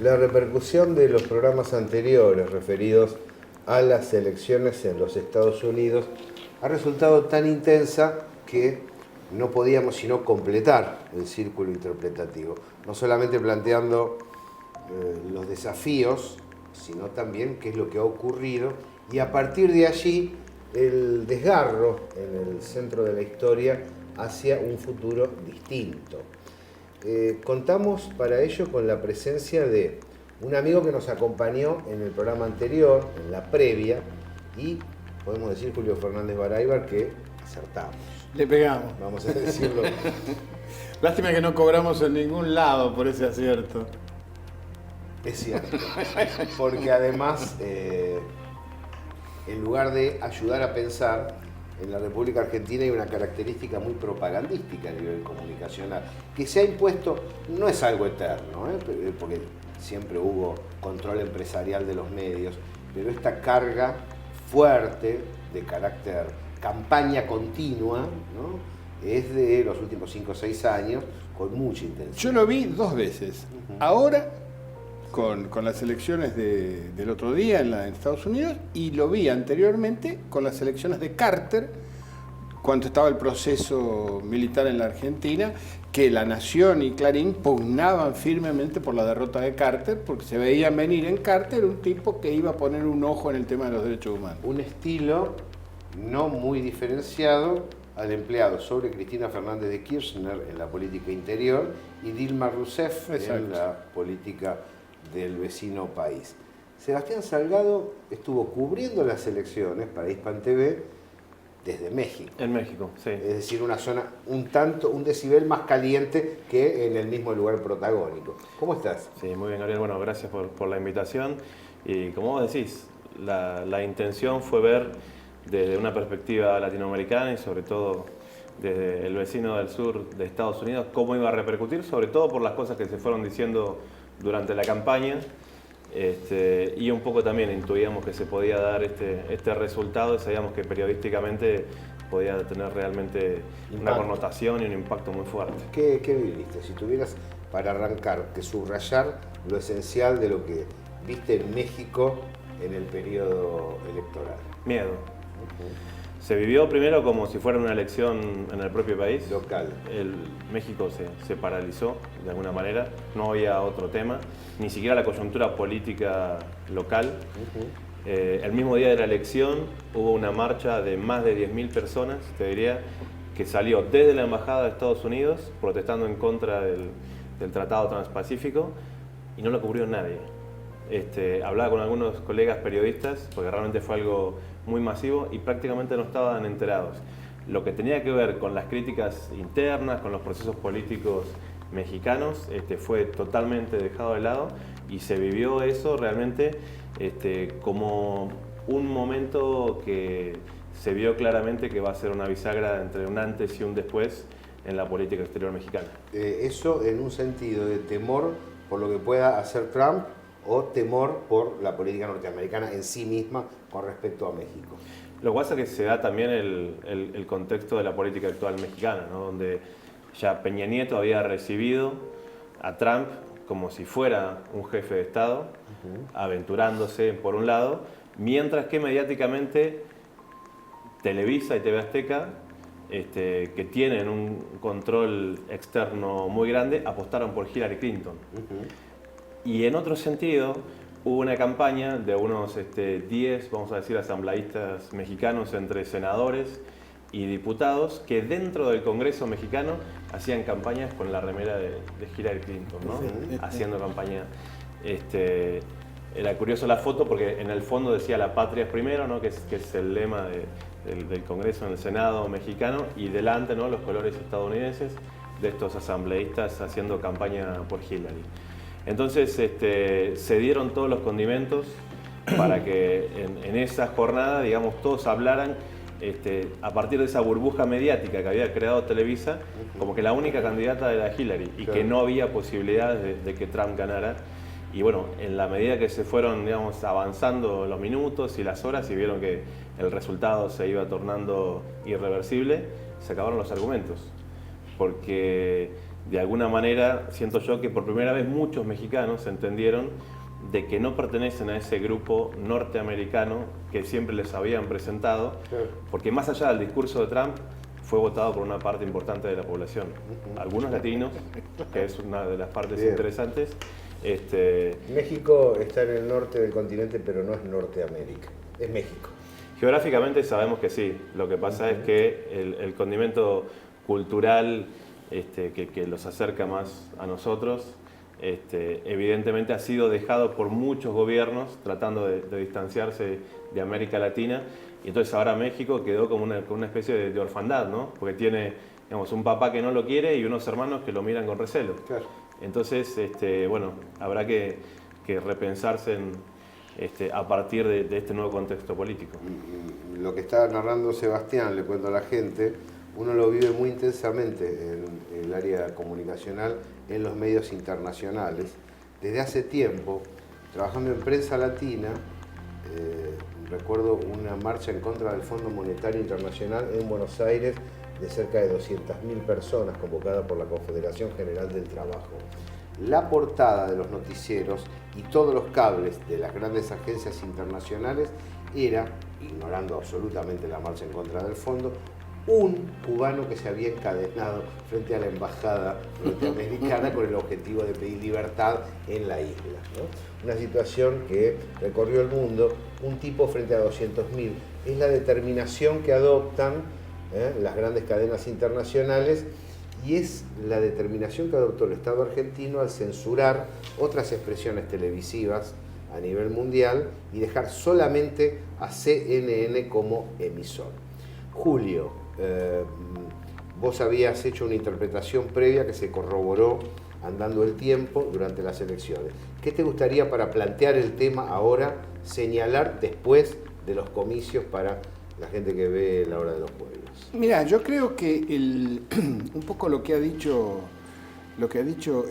La repercusión de los programas anteriores referidos a las elecciones en los Estados Unidos ha resultado tan intensa que no podíamos sino completar el círculo interpretativo, no solamente planteando los desafíos, sino también qué es lo que ha ocurrido, y a partir de allí el desgarro en el centro de la historia hacia un futuro distinto. Contamos para ello con la presencia de un amigo que nos acompañó en el programa anterior, en la previa, y podemos decir, Julio Fernández Baraybar, que acertamos. Le pegamos. Vamos a decirlo. Lástima que no cobramos en ningún lado por ese acierto. Es cierto, porque además, en lugar de ayudar a pensar, en la República Argentina hay una característica muy propagandística a nivel comunicacional, que se ha impuesto, no es algo eterno, porque siempre hubo control empresarial de los medios, pero esta carga fuerte de carácter campaña continua, ¿no?, es de los últimos 5 o 6 años, con mucha intensidad. Yo lo vi 2 veces. Ahora, con las elecciones del otro día en Estados Unidos, y lo vi anteriormente con las elecciones de Carter, cuando estaba el proceso militar en la Argentina, que La Nación y Clarín pugnaban firmemente por la derrota de Carter, porque se veían venir en Carter un tipo que iba a poner un ojo en el tema de los derechos humanos. Un estilo no muy diferenciado al empleado sobre Cristina Fernández de Kirchner en la política interior y Dilma Rousseff en la política del vecino país. Sebastián Salgado estuvo cubriendo las elecciones para Hispan TV desde México. En México, sí. Es decir, una zona un decibel más caliente que en el mismo lugar protagónico. ¿Cómo estás? Sí, muy bien, Gabriel. Bueno, gracias por la invitación. Y como vos decís, la intención fue ver desde una perspectiva latinoamericana y sobre todo desde el vecino del sur de Estados Unidos cómo iba a repercutir, sobre todo por las cosas que se fueron diciendo durante la campaña, y un poco también intuíamos que se podía dar este resultado y sabíamos que periodísticamente podía tener realmente una connotación y un impacto muy fuerte. ¿Qué viviste? Si tuvieras para arrancar que subrayar lo esencial de lo que viste en México en el periodo electoral. Miedo. Se vivió primero como si fuera una elección en el propio país. Local. México se paralizó de alguna manera, no había otro tema, ni siquiera la coyuntura política local. El mismo día de la elección hubo una marcha de más de 10.000 personas, te diría, que salió desde la Embajada de Estados Unidos protestando en contra del Tratado Transpacífico y no lo cubrió nadie. Hablaba con algunos colegas periodistas, porque realmente fue algo muy masivo y prácticamente no estaban enterados. Lo que tenía que ver con las críticas internas, con los procesos políticos mexicanos, fue totalmente dejado de lado y se vivió eso realmente como un momento que se vio claramente que va a ser una bisagra entre un antes y un después en la política exterior mexicana. Eso en un sentido de temor por lo que pueda hacer Trump o temor por la política norteamericana en sí misma con respecto a México. Lo que pasa es que se da también el contexto de la política actual mexicana, ¿no?, donde ya Peña Nieto había recibido a Trump como si fuera un jefe de Estado, aventurándose por un lado, mientras que mediáticamente Televisa y TV Azteca, que tienen un control externo muy grande, apostaron por Hillary Clinton. Y en otro sentido, hubo una campaña de unos 10, vamos a decir, asambleístas mexicanos entre senadores y diputados que dentro del Congreso mexicano hacían campañas con la remera de Hillary Clinton, ¿no? Haciendo campaña. Era curioso la foto porque en el fondo decía "La patria es primero", ¿no?, que es el lema del Congreso en el Senado mexicano, y delante, ¿no?, los colores estadounidenses de estos asambleístas haciendo campaña por Hillary. Entonces se dieron todos los condimentos para que en esa jornada, digamos, todos hablaran a partir de esa burbuja mediática que había creado Televisa, como que la única candidata era Hillary y que no había posibilidades de que Trump ganara. Y bueno, en la medida que se fueron, digamos, avanzando los minutos y las horas y vieron que el resultado se iba tornando irreversible, se acabaron los argumentos. Porque de alguna manera siento yo que por primera vez muchos mexicanos entendieron de que no pertenecen a ese grupo norteamericano que siempre les habían presentado, porque más allá del discurso de Trump, fue votado por una parte importante de la población. Algunos latinos, que es una de las partes interesantes. México está en el norte del continente, pero no es Norteamérica, es México. Geográficamente sabemos que sí, lo que pasa es que el condimento cultural que los acerca más a nosotros, evidentemente ha sido dejado por muchos gobiernos tratando de distanciarse de América Latina, y entonces ahora México quedó como una especie de orfandad, ¿no? Porque tiene, digamos, un papá que no lo quiere y unos hermanos que lo miran con recelo. Claro. Entonces, bueno, habrá que repensarse a partir de este nuevo contexto político. Lo que está narrando Sebastián, le cuento a la gente, uno lo vive muy intensamente en el área comunicacional, en los medios internacionales. Desde hace tiempo, trabajando en prensa latina, recuerdo una marcha en contra del Fondo Monetario Internacional en Buenos Aires de cerca de 200.000 personas convocada por la Confederación General del Trabajo. La portada de los noticieros y todos los cables de las grandes agencias internacionales era, ignorando absolutamente la marcha en contra del fondo, un cubano que se había encadenado frente a la embajada norteamericana con el objetivo de pedir libertad en la isla, ¿no? Una situación que recorrió el mundo, un tipo frente a 200.000. Es la determinación que adoptan las grandes cadenas internacionales y es la determinación que adoptó el Estado argentino al censurar otras expresiones televisivas a nivel mundial y dejar solamente a CNN como emisor. Julio, vos habías hecho una interpretación previa que se corroboró andando el tiempo durante las elecciones. ¿Qué te gustaría para plantear el tema ahora, señalar después de los comicios para la gente que ve La Hora de los Pueblos? Mira, yo creo que un poco lo que ha dicho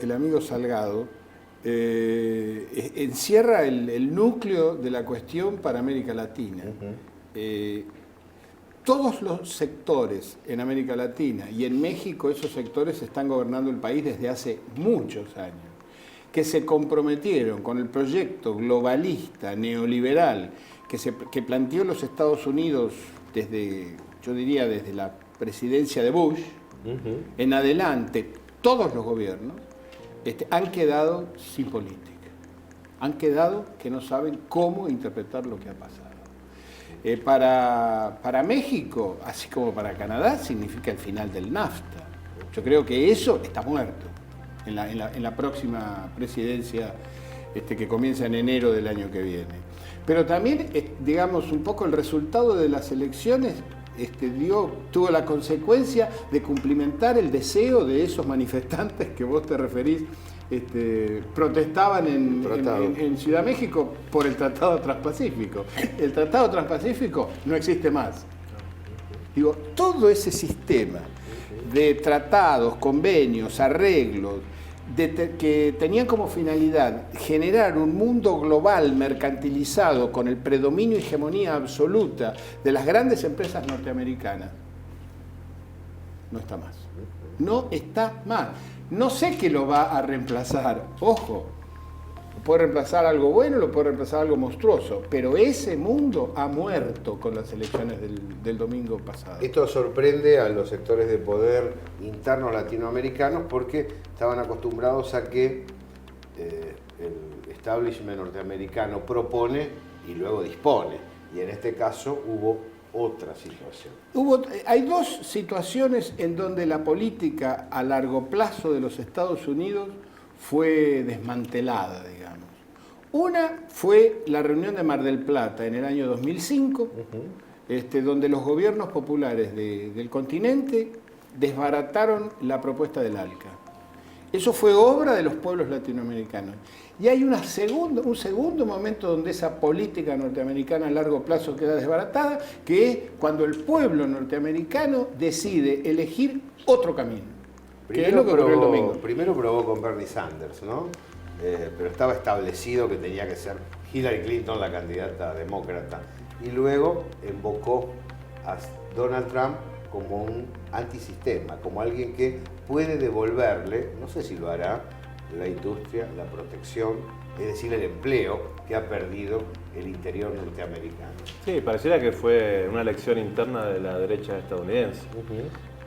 el amigo Salgado encierra el núcleo de la cuestión para América Latina. Todos los sectores en América Latina y en México, esos sectores están gobernando el país desde hace muchos años, que se comprometieron con el proyecto globalista, neoliberal, que planteó los Estados Unidos desde, yo diría, desde la presidencia de Bush en adelante. Todos los gobiernos han quedado sin política, han quedado que no saben cómo interpretar lo que ha pasado. Para México, así como para Canadá, significa el final del NAFTA. Yo creo que eso está muerto en la próxima presidencia que comienza en enero del año que viene. Pero también, digamos, un poco el resultado de las elecciones tuvo la consecuencia de cumplimentar el deseo de esos manifestantes que vos te referís, protestaban en Ciudad de México por el Tratado Transpacífico. El Tratado Transpacífico no existe más. Digo, todo ese sistema de tratados, convenios, arreglos, que tenían como finalidad generar un mundo global mercantilizado con el predominio y hegemonía absoluta de las grandes empresas norteamericanas, no está más. No está más. No sé qué lo va a reemplazar, ojo, lo puede reemplazar algo bueno, lo puede reemplazar algo monstruoso, pero ese mundo ha muerto con las elecciones del domingo pasado. Esto sorprende a los sectores de poder internos latinoamericanos porque estaban acostumbrados a que el establishment norteamericano propone y luego dispone, y en este caso hubo otra situación. Hay dos situaciones en donde la política a largo plazo de los Estados Unidos fue desmantelada, digamos. Una fue la reunión de Mar del Plata en el año 2005, donde los gobiernos populares del continente desbarataron la propuesta del ALCA. Eso fue obra de los pueblos latinoamericanos. Y hay un segundo momento donde esa política norteamericana a largo plazo queda desbaratada, que es cuando el pueblo norteamericano decide elegir otro camino. Que es lo que ocurrió el domingo. Primero probó con Bernie Sanders, ¿no? Pero estaba establecido que tenía que ser Hillary Clinton la candidata demócrata. Y luego invocó a Donald Trump como un antisistema, como alguien que puede devolverle, no sé si lo hará, la industria, la protección, es decir, el empleo que ha perdido el interior norteamericano. Sí, pareciera que fue una elección interna de la derecha estadounidense.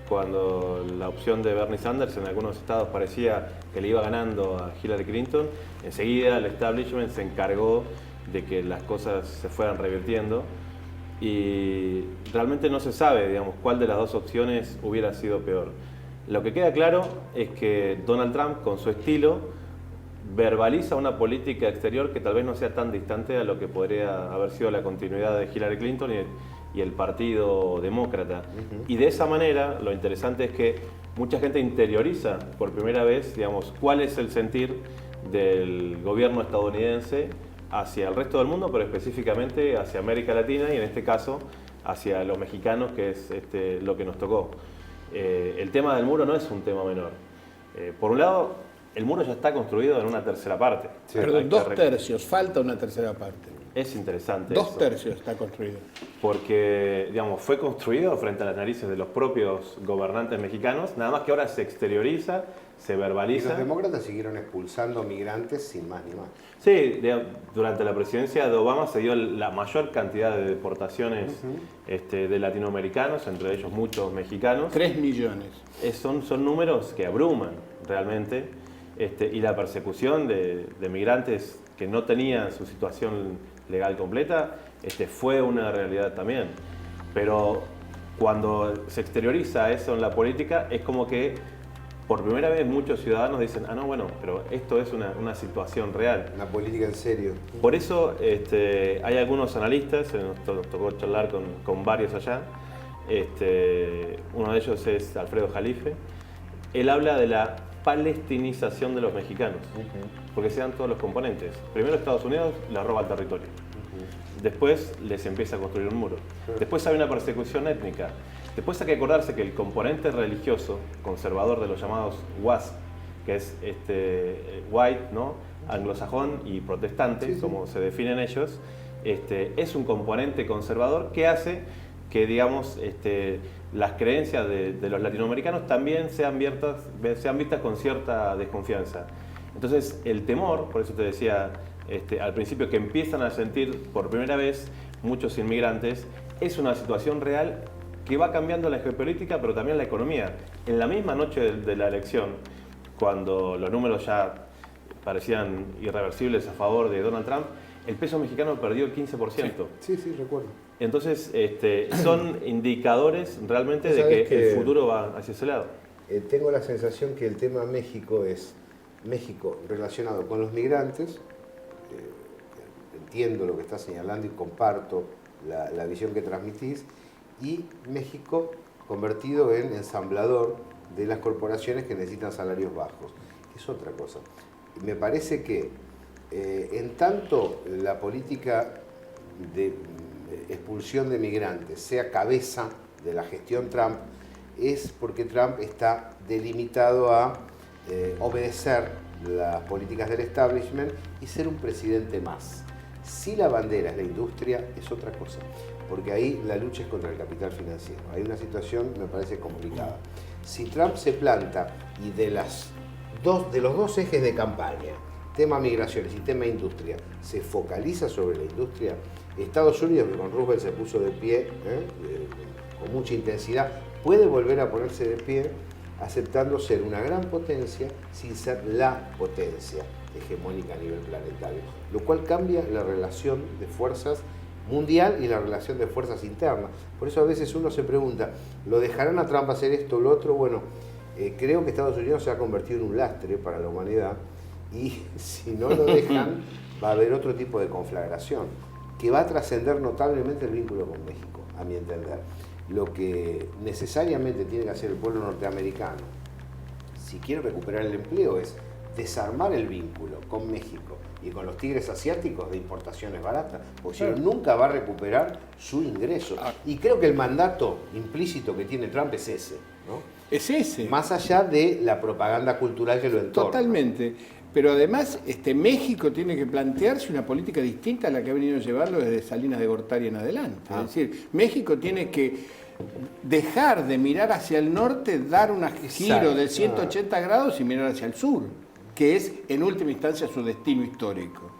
Cuando la opción de Bernie Sanders en algunos estados parecía que le iba ganando a Hillary Clinton, enseguida el establishment se encargó de que las cosas se fueran revirtiendo y realmente no se sabe, digamos, cuál de las dos opciones hubiera sido peor. Lo que queda claro es que Donald Trump, con su estilo, verbaliza una política exterior que tal vez no sea tan distante a lo que podría haber sido la continuidad de Hillary Clinton y el Partido Demócrata. Y de esa manera, lo interesante es que mucha gente interioriza por primera vez, digamos, cuál es el sentir del gobierno estadounidense hacia el resto del mundo, pero específicamente hacia América Latina y en este caso hacia los mexicanos, que es lo que nos tocó. El tema del muro no es un tema menor. Por un lado, el muro ya está construido en una tercera parte. Sí. Perdón, 2/3, falta una tercera parte. Es interesante 2/3 está construido. Porque, digamos, fue construido frente a las narices de los propios gobernantes mexicanos, nada más que ahora se exterioriza, se verbaliza. Y los demócratas siguieron expulsando migrantes sin más ni más. Sí, durante la presidencia de Obama se dio la mayor cantidad de deportaciones de latinoamericanos, entre ellos muchos mexicanos. 3 millones. Son números que abruman realmente. Y la persecución de migrantes que no tenían su situación legal completa fue una realidad también. Pero cuando se exterioriza eso en la política, es como que por primera vez muchos ciudadanos dicen, ah, no, bueno, pero esto es una situación real. Una política en serio. Por eso hay algunos analistas, nos tocó charlar con varios allá, uno de ellos es Alfredo Jalife. Él habla de la palestinización de los mexicanos, porque se dan todos los componentes. Primero Estados Unidos les roba el territorio, después les empieza a construir un muro, después hay una persecución étnica, después hay que acordarse que el componente religioso conservador de los llamados WASP, que es white, ¿no? Anglosajón y protestante, como se definen ellos, es un componente conservador que hace que, digamos, las creencias de los latinoamericanos también sean vistas con cierta desconfianza. Entonces, el temor, por eso te decía al principio, que empiezan a sentir por primera vez muchos inmigrantes, es una situación real que va cambiando la geopolítica, pero también la economía. En la misma noche de la elección, cuando los números ya parecían irreversibles a favor de Donald Trump, el peso mexicano perdió el 15%. Sí, recuerdo. Entonces, son indicadores realmente de que el futuro va hacia ese lado. Tengo la sensación que el tema México es México relacionado con los migrantes. Entiendo lo que estás señalando y comparto la visión que transmitís. Y México convertido en ensamblador de las corporaciones que necesitan salarios bajos. Es otra cosa. Me parece que en tanto la política de expulsión de migrantes sea cabeza de la gestión Trump, es porque Trump está delimitado a obedecer las políticas del establishment y ser un presidente más. Si la bandera es la industria, es otra cosa, porque ahí la lucha es contra el capital financiero. Hay una situación, me parece, complicada. Si Trump se planta y de los dos ejes de campaña, tema migraciones y tema industria, se focaliza sobre la industria, Estados Unidos, que con Roosevelt se puso de pie con mucha intensidad, puede volver a ponerse de pie aceptando ser una gran potencia sin ser la potencia hegemónica a nivel planetario, lo cual cambia la relación de fuerzas mundial y la relación de fuerzas internas. Por eso a veces uno se pregunta, ¿lo dejarán a Trump hacer esto o lo otro? Bueno, creo que Estados Unidos se ha convertido en un lastre para la humanidad y si no lo dejan va a haber otro tipo de conflagración que va a trascender notablemente el vínculo con México, a mi entender. Lo que necesariamente tiene que hacer el pueblo norteamericano, si quiere recuperar el empleo, es desarmar el vínculo con México y con los tigres asiáticos de importaciones baratas, porque si no, nunca va a recuperar su ingreso. Y creo que el mandato implícito que tiene Trump es ese, ¿no? Es ese. Más allá de la propaganda cultural que lo entorna. Totalmente. Pero además, México tiene que plantearse una política distinta a la que ha venido llevando desde Salinas de Gortari en adelante. Es decir, México tiene que dejar de mirar hacia el norte, dar un giro Exacto. de 180 grados y mirar hacia el sur, que es en última instancia su destino histórico.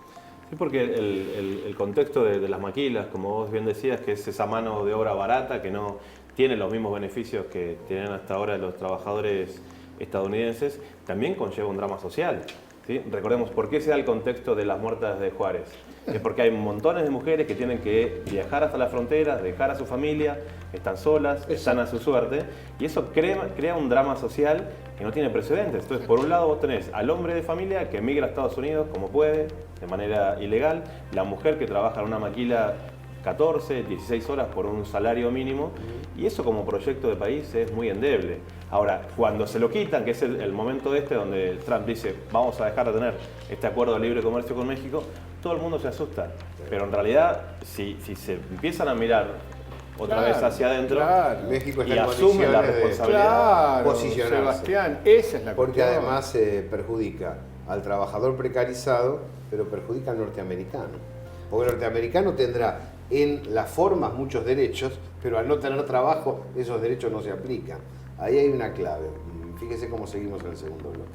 Sí, porque el contexto de las maquilas, como vos bien decías, que es esa mano de obra barata que no tiene los mismos beneficios que tienen hasta ahora los trabajadores estadounidenses, también conlleva un drama social. ¿Sí? Recordemos por qué se da el contexto de las muertas de Juárez. Es porque hay montones de mujeres que tienen que viajar hasta la frontera, dejar a su familia, están solas, están a su suerte, y eso crea un drama social que no tiene precedentes. Entonces, por un lado vos tenés al hombre de familia que emigra a Estados Unidos como puede, de manera ilegal, la mujer que trabaja en una maquila 14, 16 horas por un salario mínimo, y eso como proyecto de país es muy endeble. Ahora, cuando se lo quitan, que es el momento donde Trump dice vamos a dejar de tener este acuerdo de libre comercio con México, todo el mundo se asusta. Pero en realidad, si se empiezan a mirar otra vez hacia adentro México está y en asumen la condiciones de responsabilidad, posicionarse. Sebastián, esa es la Porque cuestión. además perjudica al trabajador precarizado, pero perjudica al norteamericano. Porque el norteamericano tendrá en las formas muchos derechos, pero al no tener trabajo, esos derechos no se aplican. Ahí hay una clave. Fíjese cómo seguimos en el segundo bloque.